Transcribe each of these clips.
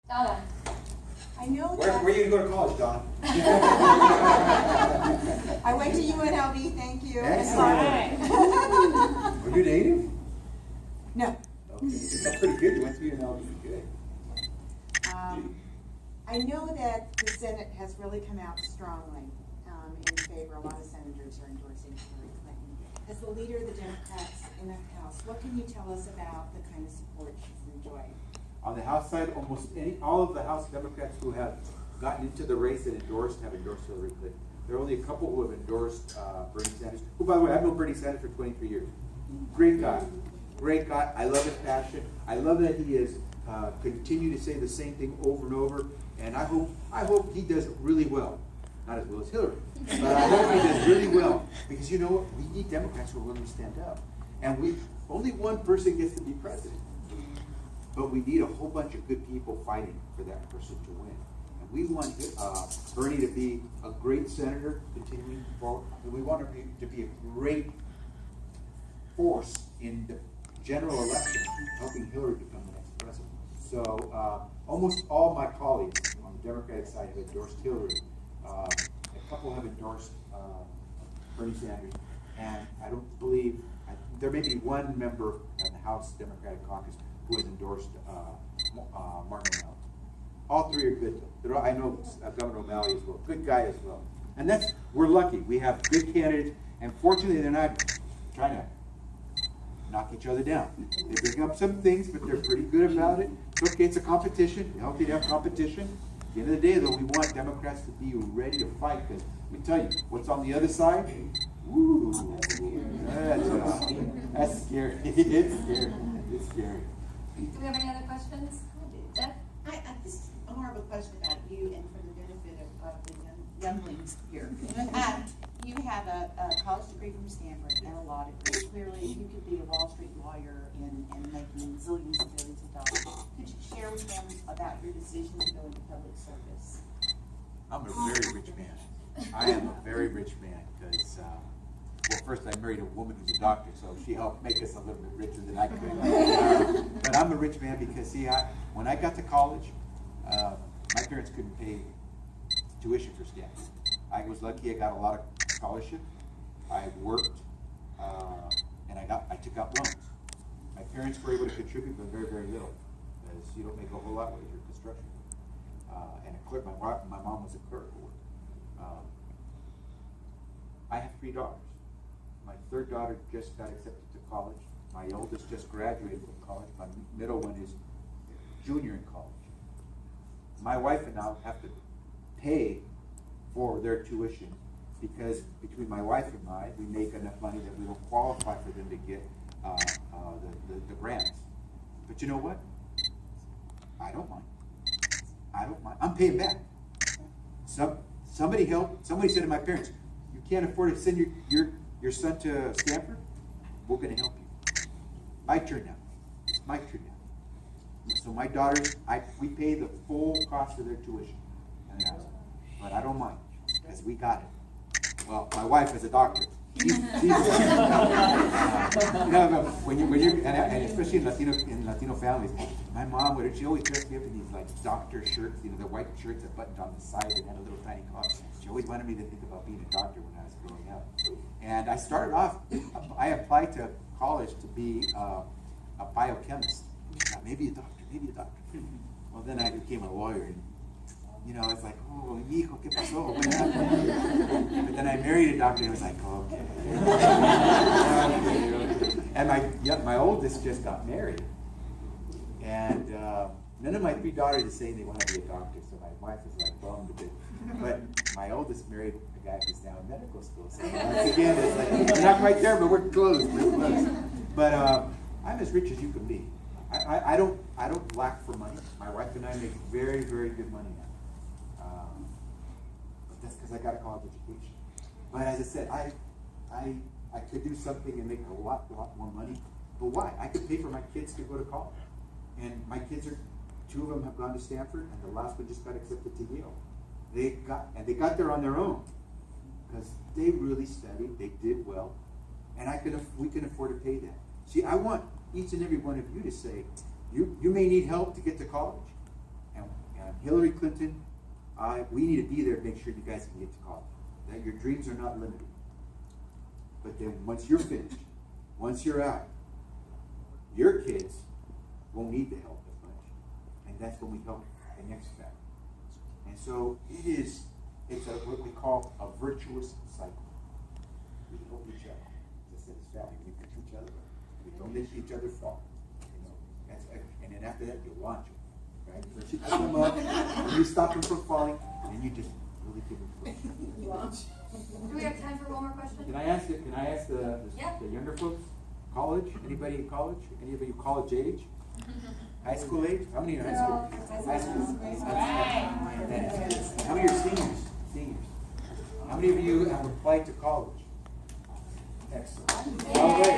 Donna. I know Where that. are you going to go to college, Don? I went to UNLV, thank you. Excellent. Are you native? No. Okay, that's pretty good. You went to UNLV. Good. I know that the Senate has really come out strongly in favor. A lot of senators are endorsing Hillary Clinton. As the leader of the Democrats in the House, what can you tell us about the kind of support she's enjoying? On the House side, all of the House Democrats who have gotten into the race and have endorsed Hillary Clinton. There are only a couple who have endorsed Bernie Sanders, who, by the way, I've known Bernie Sanders for 23 years. Great guy. Great guy. I love his passion. I love that he has continued to say the same thing over and over. And I hope he does really well. Not as well as Hillary. But I hope he does really well. Because you know what? We need Democrats who are willing to stand up. And only one person gets to be president. But we need a whole bunch of good people fighting for that person to win. And we want Bernie to be a great senator continuing forward. And we want him to be a great force in the general election, helping Hillary become the next president. So almost all my colleagues on the Democratic side have endorsed Hillary. A couple have endorsed Bernie Sanders. And I don't believe, there may be one member of the House Democratic Caucus who has endorsed Martin O'Malley. All three are good. I know Governor O'Malley as well. Good guy as well. And we're lucky. We have good candidates, and fortunately they're not trying to knock each other down. They bring up some things, but they're pretty good about it. It's okay, it's a competition. It's healthy to have competition. At the end of the day, though, we want Democrats to be ready to fight, because let me tell you, what's on the other side? Woo! That's scary. It's scary. It's scary. Do we have any other questions? Jeff? This is more of a question about you and for the benefit of the younglings here. You have a college degree from Stanford and a law degree. Clearly, you could be a Wall Street lawyer and making zillions and billions of dollars. Could you share with them about your decision to go into public service? I'm a very rich man. I am a very rich man because, well, first I married a woman who's a doctor, so she helped make us a little bit richer than I could. But I'm a rich man because, see, when I got to college, my parents couldn't pay tuition for Stanford. I was lucky; I got a lot of scholarship. I worked, and I took out loans. My parents were able to contribute, but very, very little, because you don't make a whole lot with your construction. And a clerk. My mom was a clerk. I have 3 daughters. My third daughter just got accepted to college. My oldest just graduated from college. My middle one is junior in college. My wife and I have to pay for their tuition because between my wife and I, we make enough money that we don't qualify for them to get the grants. But you know what? I don't mind. I don't mind. I'm paying back. Somebody said to my parents, "You can't afford to send your son to Stanford? We're going to help you." My turn now. It's my turn now. So my daughters, we pay the full cost of their tuition. But I don't mind, because we got it. Well, my wife is a doctor. She's when you and especially in Latino families, my mom she always dressed me up in these like doctor shirts, the white shirts that buttoned on the side and had a little tiny collar. She always wanted me to think about being a doctor when I was growing up. And I started off, I applied to college to be a biochemist. Maybe a doctor. Well, then I became a lawyer, and it's like, oh, hijo, ¿qué pasó? What happened? But then I married a doctor, and it was like, oh, okay. And my oldest just got married, and none of my 3 daughters are saying they want to be a doctor, so my wife is like bummed a bit. But my oldest married a guy who's now in medical school, so once again, it's like, we're not quite there, but we're close. But I'm as rich as you can be. I don't lack for money. My wife and I make very, very good money now. But that's because I got a college education. But as I said, I could do something and make a lot more money. But why? I could pay for my kids to go to college. And my kids 2 of them have gone to Stanford, and the last one just got accepted to Yale. They got there on their own because they really studied. They did well, and we can afford to pay that. See, I want each and every one of you to say, you may need help to get to college, and Hillary Clinton, we need to be there to make sure you guys can get to college. That your dreams are not limited. But then once you're finished, once you're out, your kids won't need the help as much. And that's when we help the next family. And so it's what we call a virtuous cycle. We help each other. As I said, it's family. We pick each other up. We don't let each other fall. And then after that, you launch them. Right? So you pick them up, and you stop them from falling, and then you just really give them push. Do we have time for one more question? Can I ask the younger folks? College? Anybody in college? Anybody college age? High school age? How many are high school? High school. How many are seniors? Seniors. How many of you have applied to college? Excellent. All right.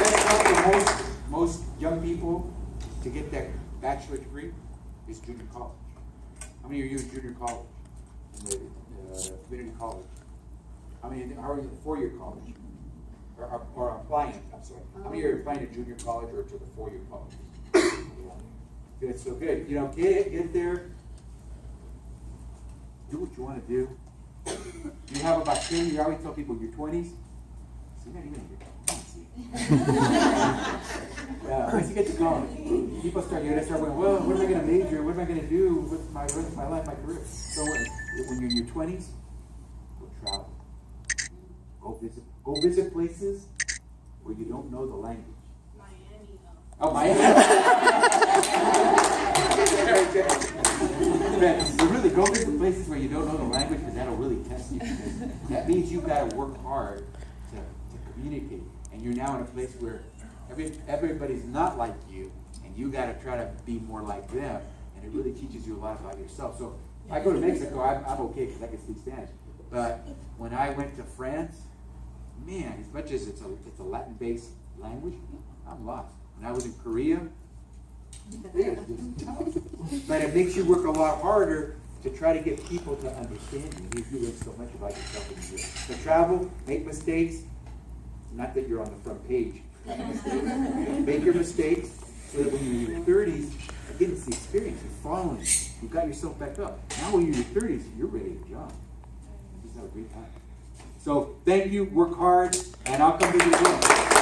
Let's help the most young people to get that bachelor degree is junior college. How many are you in junior college? In the community college? How are you in four-year college? Or applying, I'm sorry. How many are applying to junior college or to the four-year college? Good, so good. Get there. Do what you want to do. You have about 10, you always tell people your 20s. So you're not even in your 20s. Once you get to college, people start going, well, what am I going to major? What am I going to do with my rest of my life, my career? So when you're in your 20s, go travel. Go visit places where you don't know the language. Miami. Oh, Miami. So really, go visit places where you don't know the language, because that'll really test you. That means you've got to work hard to communicate. And you're now in a place where everybody's not like you, and you got to try to be more like them. And it really teaches you a lot about yourself. So if I go to Mexico, I'm okay because I can speak Spanish. But when I went to France, man, as much as it's a Latin-based language, I'm lost. When I was in Korea, it was just tough. But it makes you work a lot harder to try to get people to understand you. You learn so much about yourself when you do it. So travel, make mistakes. Not that you're on the front page. Make your mistakes so that when you're in your 30s, again, it's the experience. You're following. You've got yourself back up. Now when you're in your 30s, you're ready to jump. Just have a great time. So thank you, work hard, and I'll come to you again.